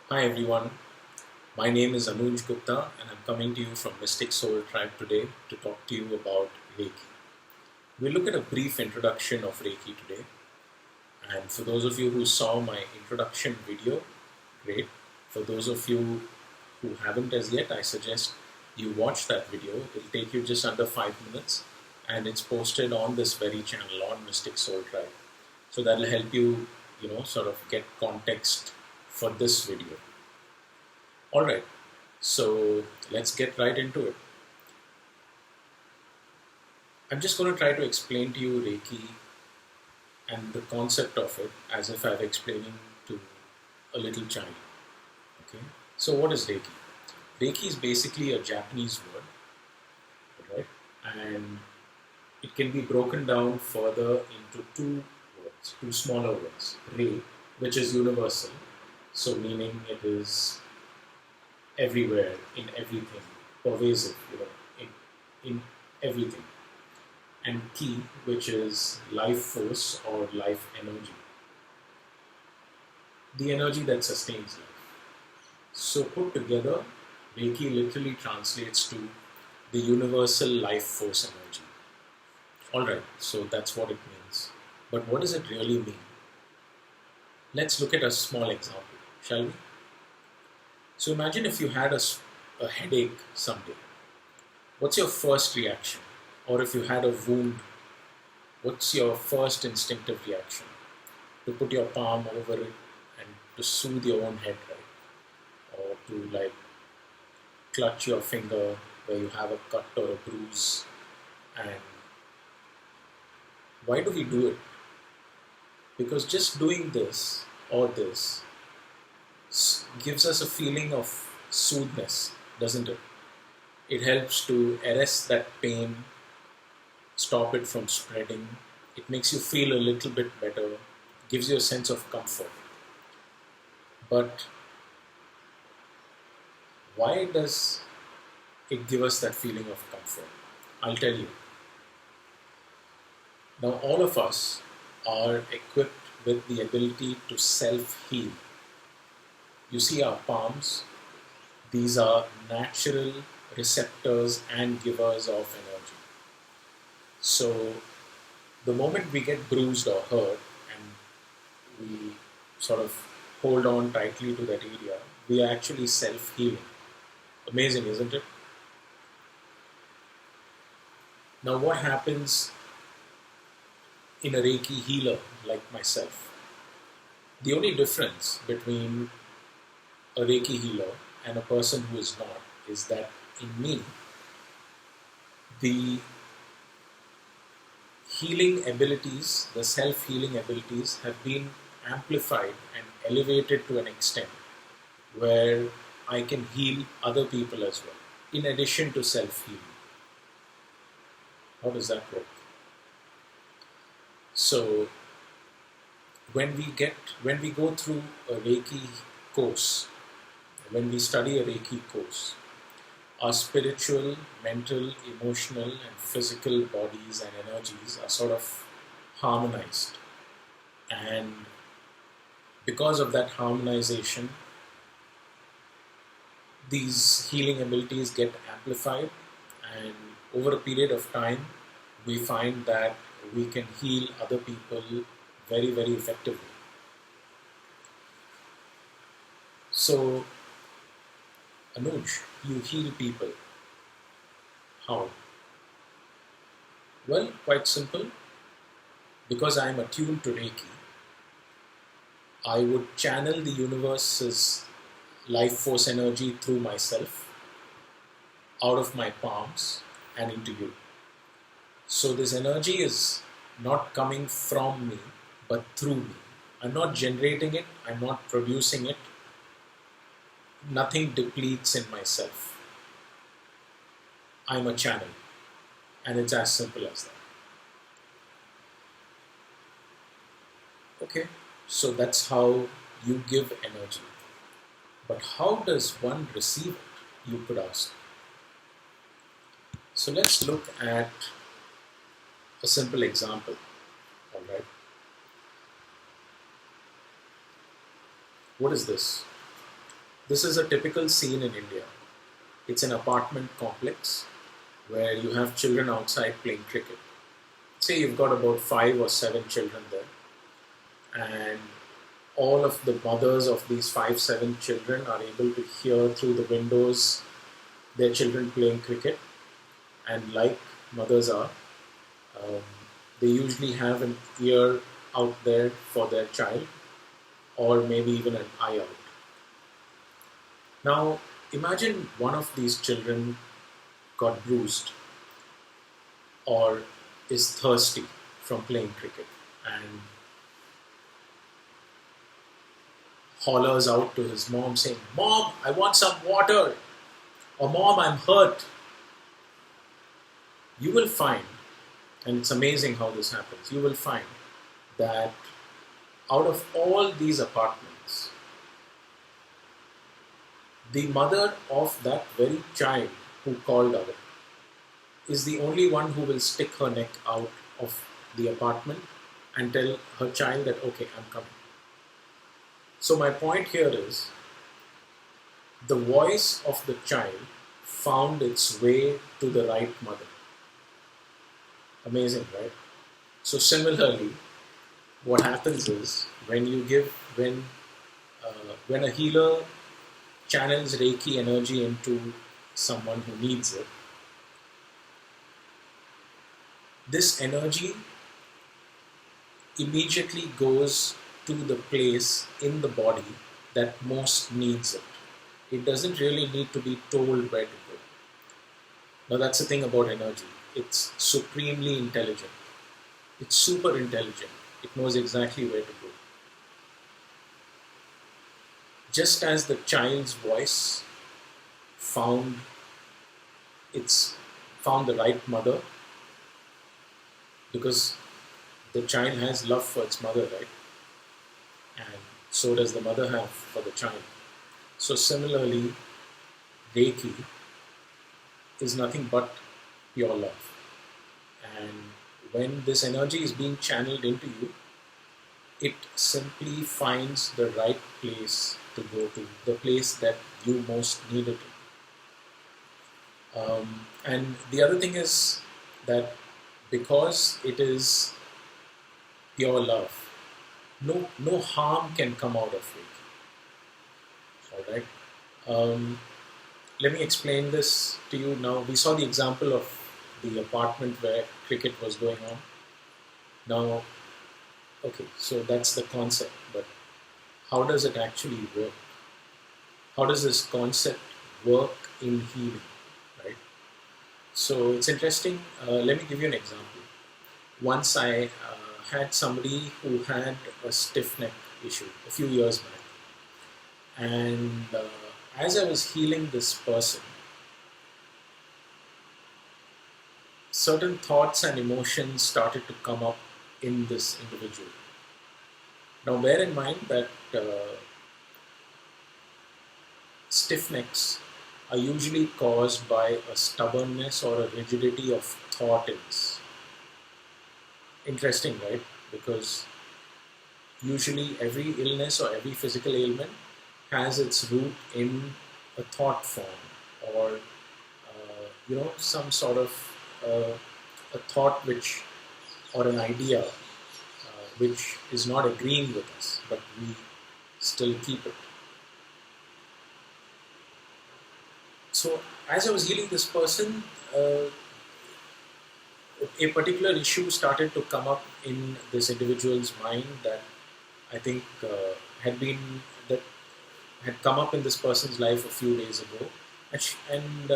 Hi everyone, my name is Anuj Gupta and I'm coming to you from Mystic Soul Tribe today to talk to you about Reiki. We'll look at a brief introduction of Reiki today, and for those of you who saw my introduction video, great. For those of you who haven't as yet, I suggest you watch that video. It'll take you just under 5 minutes and it's posted on this very channel on Mystic Soul Tribe. So that'll help you, sort of get context for this video. Alright, so let's get right into it. I'm just going to try to explain to you Reiki and the concept of it as if I'm explaining to a little child. Okay, so what is Reiki? Reiki is basically a Japanese word, right? And it can be broken down further into two smaller words. Rei, which is universal, so meaning it is everywhere, in everything, pervasive, in everything. And ki, which is life force or life energy, the energy that sustains life. So put together, Reiki literally translates to the universal life force energy. Alright, so that's what it means. But what does it really mean? Let's look at a small example, shall we? So imagine if you had a headache someday. What's your first reaction? Or if you had a wound, what's your first instinctive reaction? To put your palm over it and to soothe your own head, right? Or to clutch your finger where you have a cut or a bruise. And why do we do it? Because just doing this or this gives us a feeling of soothness, doesn't it? It helps to arrest that pain, stop it from spreading. It makes you feel a little bit better, gives you a sense of comfort. But why does it give us that feeling of comfort? I'll tell you. Now, all of us are equipped with the ability to self-heal. You see our palms, these are natural receptors and givers of energy. So the moment we get bruised or hurt and we sort of hold on tightly to that area, we are actually self-healing. Amazing, isn't it? Now what happens in a Reiki healer like myself? The only difference between a Reiki healer and a person who is not is that in me, the healing abilities, the self-healing abilities have been amplified and elevated to an extent where I can heal other people as well, in addition to self-healing. How does that work? So when we go through a Reiki course, when we study a Reiki course, our spiritual, mental, emotional, and physical bodies and energies are sort of harmonized. And because of that harmonization, these healing abilities get amplified, and over a period of time, we find that we can heal other people very, very effectively. So, Anuj, you heal people. How? Well, quite simple. Because I am attuned to Reiki, I would channel the universe's life force energy through myself, out of my palms and into you. So this energy is not coming from me, but through me. I'm not generating it, I'm not producing it. Nothing depletes in myself. I'm a channel, and it's as simple as that. Okay, so that's how you give energy. But how does one receive it, you could ask. So let's look at a simple example. All right. What is this? This is a typical scene in India. It's an apartment complex where you have children outside playing cricket. Say you've got about 5 or 7 children there, and all of the mothers of these 5, 7 children are able to hear through the windows their children playing cricket. And like mothers are, um, they usually have an ear out there for their child, or maybe even an eye out. Now, imagine one of these children got bruised or is thirsty from playing cricket and hollers out to his mom saying, "Mom, I want some water," or "Mom, I'm hurt." You will find, and it's amazing how this happens, you will find that out of all these apartments, the mother of that very child who called out is the only one who will stick her neck out of the apartment and tell her child that, "Okay, I'm coming." So my point here is, the voice of the child found its way to the right mother. Amazing, right? So similarly, what happens is when a healer channels Reiki energy into someone who needs it, this energy immediately goes to the place in the body that most needs it. It doesn't really need to be told where to go. Now that's the thing about energy. It's supremely intelligent. It's super intelligent. It knows exactly where to go. Just as the child's voice found the right mother, because the child has love for its mother, right? And so does the mother have for the child. So similarly, Reiki is nothing but pure love. And when this energy is being channeled into you, it simply finds the right place to go to, the place that you most need it in. And the other thing is that because it is pure love, no harm can come out of Reiki. All right. Let me explain this to you now. We saw the example of the apartment where cricket was going on. Now, okay, so that's the concept, but how does it actually work? How does this concept work in healing, right? So it's interesting. Let me give you an example. Once I had somebody who had a stiff neck issue a few years back, and as I was healing this person, certain thoughts and emotions started to come up in this individual. Now bear in mind that stiff necks are usually caused by a stubbornness or a rigidity of thought in us. Interesting, right? Because usually every illness or every physical ailment has its root in a thought form, or some sort of a thought or an idea which is not agreeing with us, but we still keep it. So as I was healing this person, a particular issue started to come up in this individual's mind that I think had come up in this person's life a few days ago, and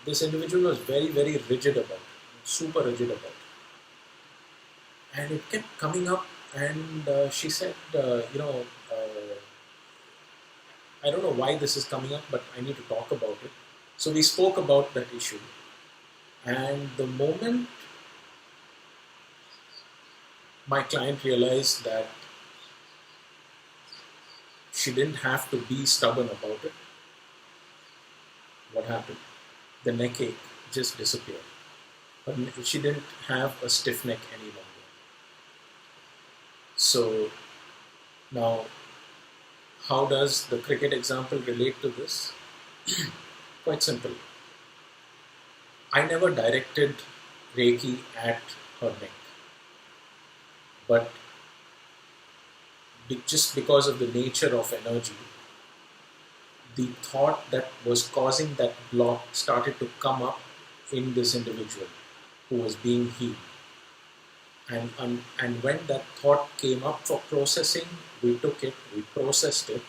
this individual was very, very rigid about it, super rigid about it. And it kept coming up, and she said, I don't know why this is coming up, but I need to talk about it. So we spoke about that issue. And the moment my client realized that she didn't have to be stubborn about it, what happened? The neck ache just disappeared. But she didn't have a stiff neck any longer. So now, How does the cricket example relate to this? Quite simple. I never directed Reiki at her neck, but just because of the nature of energy, the thought that was causing that block started to come up in this individual who was being healed. And when that thought came up for processing, we took it, we processed it,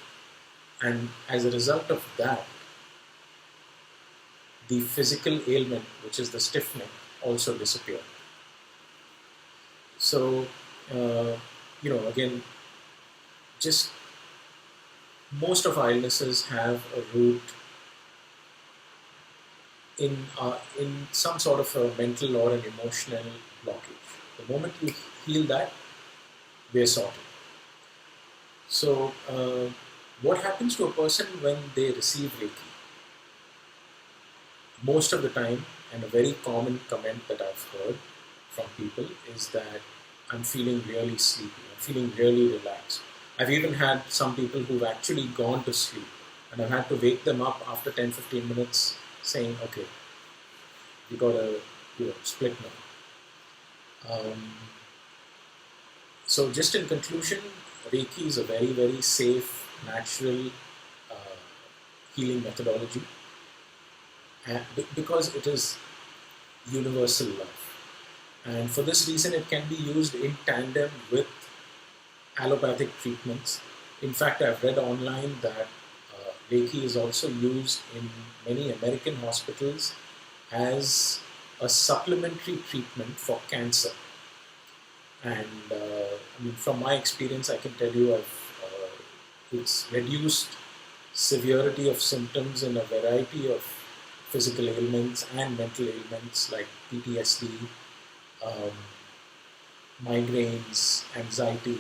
and as a result of that, the physical ailment, which is the stiffening, also disappeared. So, again, just most of our illnesses have a root in some sort of a mental or an emotional blockage. The moment you heal that, we're sorted. So, what happens to a person when they receive Reiki? Most of the time, and a very common comment that I've heard from people is that I'm feeling really sleepy, I'm feeling really relaxed. I've even had some people who've actually gone to sleep and I've had to wake them up after 10-15 minutes saying, okay, you got to split now. So just in conclusion, Reiki is a very, very safe, natural healing methodology because it is universal love. And for this reason, it can be used in tandem with allopathic treatments. In fact, I've read online that Reiki is also used in many American hospitals as a supplementary treatment for cancer. And from my experience, I can tell you it's reduced severity of symptoms in a variety of physical ailments and mental ailments like PTSD, migraines, anxiety,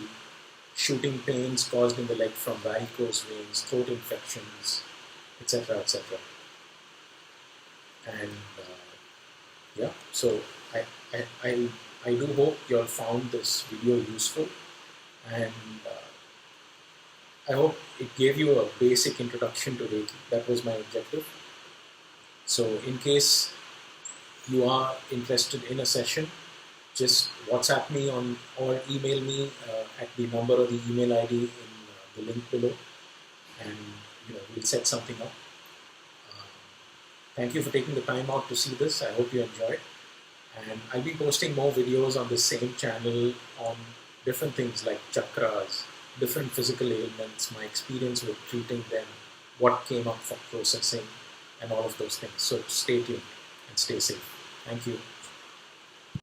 shooting pains caused in the leg from varicose veins, throat infections, etc., etc. And so I do hope you all found this video useful, and I hope it gave you a basic introduction to Reiki. That was my objective. So in case you are interested in a session, just WhatsApp me or email me at the number or the email ID in the link below, and we'll set something up. Thank you for taking the time out to see this. I hope you enjoyed. And I'll be posting more videos on the same channel on different things like chakras, different physical ailments, my experience with treating them, what came up for processing, and all of those things. So stay tuned and stay safe. Thank you.